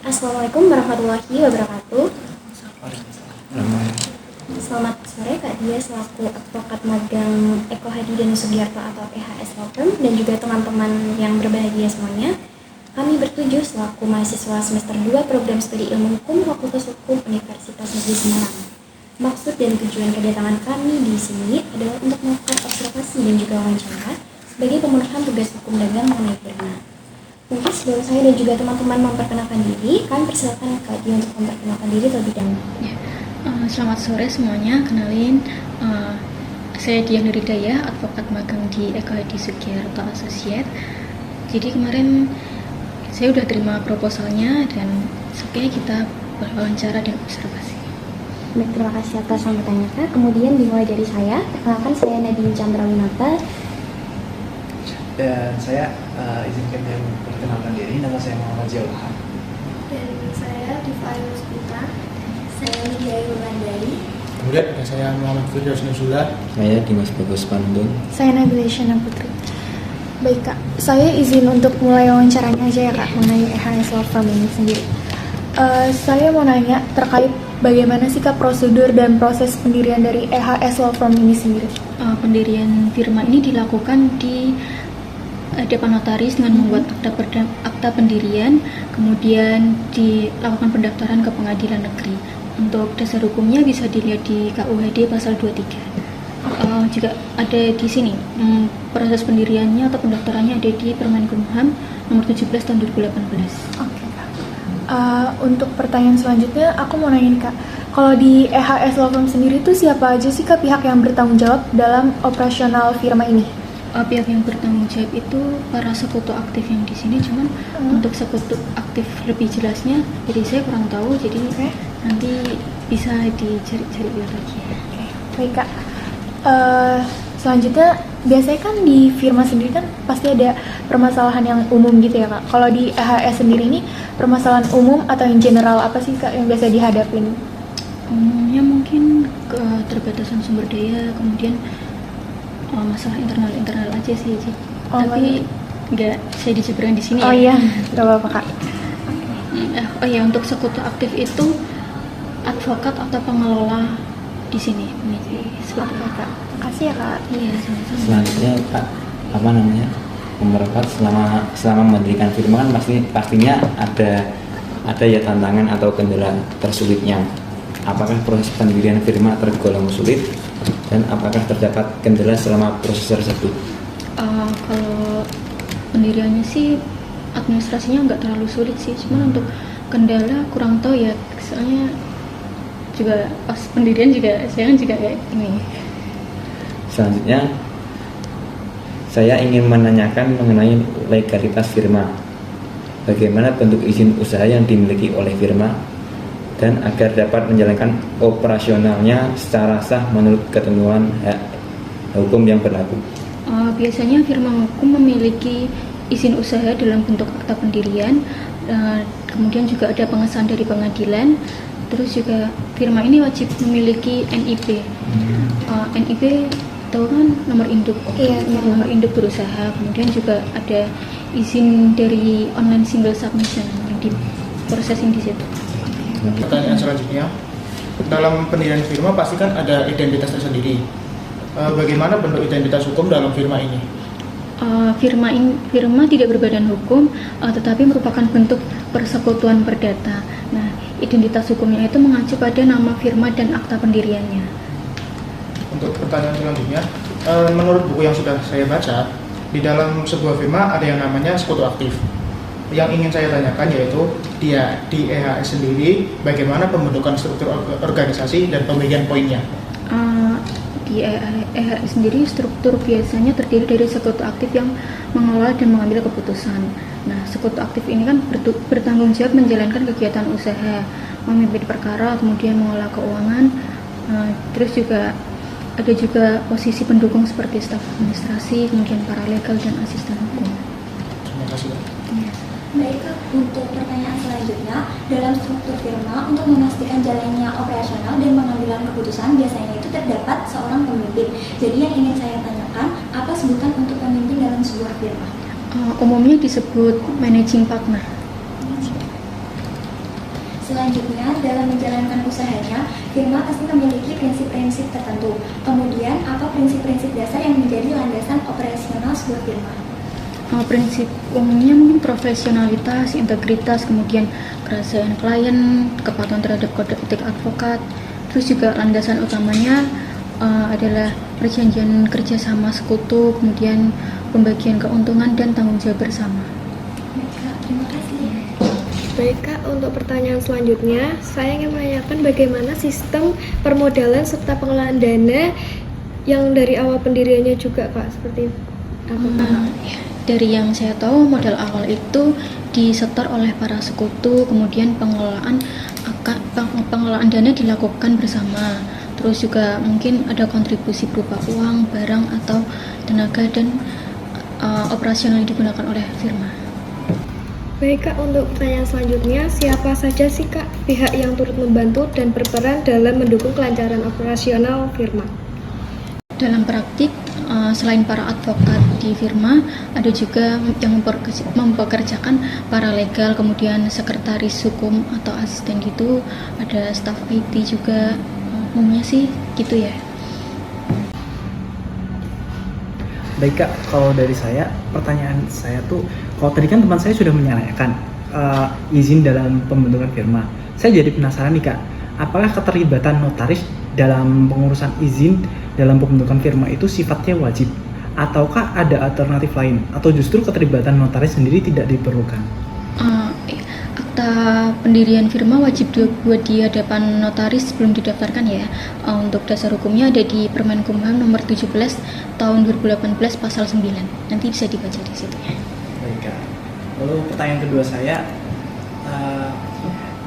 Assalamualaikum warahmatullahi wabarakatuh. Selamat sore Kak Dia selaku advokat magang Eko Hadi dan Sugiarto atau EHS Law Firm dan juga teman-teman yang berbahagia semuanya. Kami bertujuh selaku mahasiswa semester 2 program studi ilmu hukum Fakultas Hukum Universitas Negeri Semarang. Maksud dan tujuan kedatangan kami di sini adalah untuk melakukan observasi dan juga wawancara sebagai pemenuhan tugas hukum dagang mengenai firma. Mungkin sebelum saya dan juga teman-teman memperkenalkan diri, kami persilakan Kak Dia untuk memperkenalkan diri terlebih dahulu. Selamat sore semuanya, kenalin saya Dian Nuridaya, advokat magang di Eko Hadi Sugiarto Associate. Jadi kemarin saya udah terima proposalnya dan sepertinya kita berwawancara dan observasi. Baik, terima kasih atas sambutannya Kak. Kemudian dimulai dari saya, perkenalkan saya Nadine Chandrawinata. Dan saya izinkan yang perkenalkan diri, nama saya Muhammad Ziaulahab. Dan saya Diva Ayuspita. Saya Lydia Yulandari. Kemudian ada saya Muhammad Firdaus Nuzula. Saya Dimas Bagus Pandung. Saya Nabila Isyana Putri. Baik Kak, saya izin untuk mulai wawancaranya aja ya Kak mengenai EHS Law Firm ini sendiri. Saya mau nanya terkait bagaimana sih Kak prosedur dan proses pendirian dari EHS Law Firm ini sendiri? Pendirian firma ini dilakukan di depan notaris dengan membuat akta pendirian, kemudian dilakukan pendaftaran ke pengadilan negeri. Untuk dasar hukumnya bisa dilihat di KUHD pasal 23. Juga ada di sini proses pendiriannya atau pendaftarannya ada di Permenkumham nomor 17 tahun 2018. Oke Kak. Untuk pertanyaan selanjutnya aku mau nanya nih Kak, kalau di EHS Law Firm sendiri itu siapa aja sih Kak pihak yang bertanggung jawab dalam operasional firma ini? Pihak yang bertanggung jawab itu para sekutu aktif yang di sini, cuman untuk sekutu aktif lebih jelasnya jadi saya kurang tahu, jadi nanti bisa dicari-cari lagi. Baik Kak. Selanjutnya biasanya kan di firma sendiri kan pasti ada permasalahan yang umum gitu ya Kak. Kalau di EHS sendiri ini permasalahan umum atau yang general apa sih Kak yang biasa dihadapin? Umumnya mungkin keterbatasan sumber daya, kemudian masalah internal aja sih. Tapi nggak saya dijebrang di sini. Oh iya, nggak apa-apa Kak. Oh ya, untuk sekutu aktif itu advokat atau pengelola di sini. Oke Kak, makasih ya Kak. Iya, sama-sama. Selanjutnya Pak, pemerintah selama mendirikan firma kan pastinya ada ya tantangan atau kendala tersulitnya. Apakah proses pendirian firma tergolong sulit dan apakah terdapat kendala selama proses tersebut? Kalau pendiriannya sih administrasinya nggak terlalu sulit sih, cuma untuk kendala kurang tahu ya, soalnya juga pas pendirian juga saya kan juga kayak ini. Selanjutnya saya ingin menanyakan mengenai legalitas firma. Bagaimana bentuk izin usaha yang dimiliki oleh firma dan agar dapat menjalankan operasionalnya secara sah menurut ketentuan hukum yang berlaku. Biasanya firma hukum memiliki izin usaha dalam bentuk akta pendirian, kemudian juga ada pengesahan dari pengadilan. Terus juga firma ini wajib memiliki NIP. NIP tahu kan nomor induk? Iya. Nomor induk berusaha. Kemudian juga ada izin dari online single submission yang diprosesin di situ. Pertanyaan selanjutnya, dalam pendirian firma pasti kan ada identitas tersendiri. Bagaimana bentuk identitas hukum dalam firma ini? Firma tidak berbadan hukum, tetapi merupakan bentuk persekutuan perdata. Nah, identitas hukumnya itu mengacu pada nama firma dan akta pendiriannya. Untuk pertanyaan selanjutnya, menurut buku yang sudah saya baca, di dalam sebuah firma ada yang namanya sekutu aktif. Yang ingin saya tanyakan yaitu di EHS sendiri bagaimana pembentukan struktur organisasi dan pembagian poinnya? Di EHS sendiri struktur biasanya terdiri dari sekutu aktif yang mengelola dan mengambil keputusan. Nah, sekutu aktif ini kan bertanggung jawab menjalankan kegiatan usaha, memimpin perkara, kemudian mengelola keuangan. Terus juga ada juga posisi pendukung seperti staf administrasi, kemudian paralegal dan asisten hukum. Terima kasih. Baik Kak, untuk pertanyaan selanjutnya, dalam struktur firma untuk memastikan jalannya operasional dan pengambilan keputusan biasanya itu terdapat seorang pemimpin. Jadi yang ingin saya tanyakan, apa sebutan untuk pemimpin dalam sebuah firma? Umumnya disebut managing partner. Selanjutnya, dalam menjalankan usahanya, firma pasti memiliki prinsip-prinsip tertentu. Kemudian, apa prinsip-prinsip dasar yang menjadi landasan operasional sebuah firma? Prinsip umumnya mungkin profesionalitas, integritas, kemudian kerahasiaan klien, kepatuhan terhadap kode etik advokat. Terus juga landasan utamanya adalah perjanjian kerjasama sekutu, kemudian pembagian keuntungan dan tanggung jawab bersama. Baik, Kak. Terima kasih. Baik Kak, untuk pertanyaan selanjutnya, saya ingin menanyakan bagaimana sistem permodalan serta pengelolaan dana yang dari awal pendiriannya juga Kak, seperti apa? Dari yang saya tahu, modal awal itu disetor oleh para sekutu, kemudian pengelolaan dana dilakukan bersama. Terus juga mungkin ada kontribusi berupa uang, barang, atau tenaga dan operasional yang digunakan oleh firma. Baik Kak, untuk pertanyaan selanjutnya, siapa saja sih Kak pihak yang turut membantu dan berperan dalam mendukung kelancaran operasional firma? Dalam praktik, selain para advokat di firma, ada juga yang mempekerjakan paralegal, kemudian sekretaris hukum atau asisten gitu, ada staf IT juga, umumnya sih gitu ya. Baik Kak, kalau dari saya, pertanyaan saya tuh, kalau tadi kan teman saya sudah menanyakan izin dalam pembentukan firma. Saya jadi penasaran nih Kak, apakah keterlibatan notaris dalam pengurusan izin dalam pembentukan firma itu sifatnya wajib? Ataukah ada alternatif lain? Atau justru keterlibatan notaris sendiri tidak diperlukan? Akta pendirian firma wajib dibuat di hadapan notaris sebelum didaftarkan ya. Untuk dasar hukumnya ada di Permenkumham nomor 17 tahun 2018 pasal 9. Nanti bisa dibaca di situ ya. Baik Kak. Lalu pertanyaan kedua saya,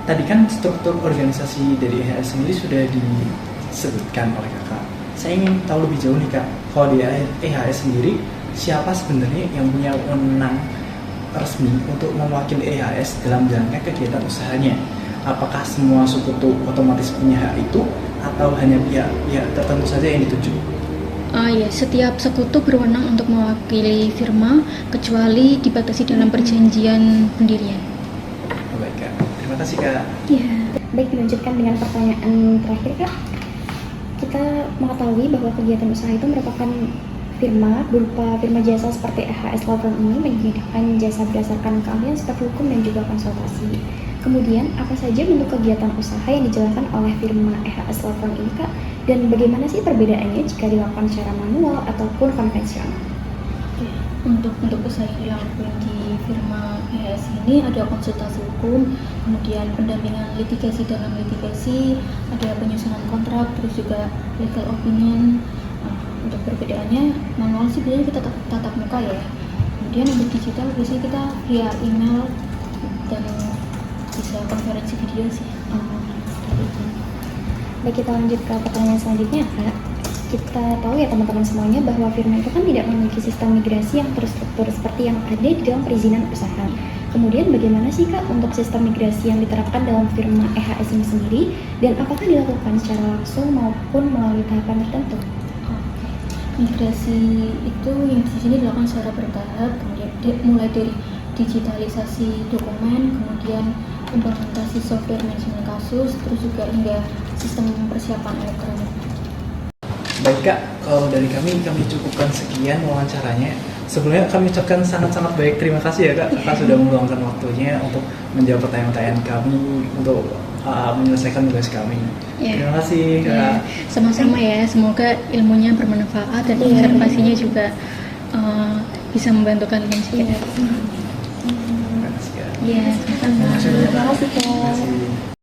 tadi kan struktur organisasi dari EHS sendiri sudah disebutkan oleh Kakak. Saya ingin tahu lebih jauh nih Kak, kalau di EHS sendiri, siapa sebenarnya yang punya wewenang resmi untuk mewakili EHS dalam menjalankan kegiatan usahanya? Apakah semua sekutu otomatis punya hak itu, atau hanya pihak tertentu saja yang dituju? Ya, setiap sekutu berwenang untuk mewakili firma kecuali dibatasi dalam perjanjian pendirian. Baik Kak, terima kasih Kak. Ya, baik, dilanjutkan dengan pertanyaan terakhir Kak. Kita mengetahui bahwa kegiatan usaha itu merupakan firma berupa firma jasa seperti EHS Law Firm ini menyediakan jasa berdasarkan keahlian seperti hukum dan juga konsultasi. Kemudian, apa saja bentuk kegiatan usaha yang dijalankan oleh firma EHS Law Firm ini Kak? Dan bagaimana sih perbedaannya jika dilakukan secara manual ataupun konvensional? Untuk usaha yang dilakukan di firma EHS ini ada konsultasi hukum, kemudian pendampingan litigasi dalam litigasi, ada penyusunan kontrak, terus juga legal opinion. Untuk perbedaannya, manual sih biasanya kita tatap muka ya. Kemudian untuk digital biasanya kita via email dan bisa konferensi video sih. Baik, kita lanjut ke pertanyaan selanjutnya Kak. Kita tahu ya teman-teman semuanya bahwa firma itu kan tidak memiliki sistem migrasi yang terstruktur seperti yang ada di dalam perizinan usaha. Kemudian bagaimana sih Kak untuk sistem migrasi yang diterapkan dalam firma EHS ini sendiri, dan apakah dilakukan secara langsung maupun melalui tahapan tertentu? Migrasi itu yang di sini dilakukan secara bertahap, kemudian mulai dari digitalisasi dokumen, kemudian implementasi software manajemen kasus, terus juga hingga sistem persiapan elektronik. Baik Kak, kalau dari kami cukupkan sekian wawancaranya. Sebelumnya kami ucapkan sangat-sangat baik terima kasih ya Kak, Kakak sudah meluangkan waktunya untuk menjawab pertanyaan-pertanyaan kami untuk menyelesaikan tugas kami. Ya. Terima kasih Kak. Ya, sama-sama ya, semoga ilmunya bermanfaat dan informasinya juga bisa membantu kalian juga. Terima kasih Kak. Iya, sama-sama. Terima kasih. Terima kasih Kak. Terima kasih.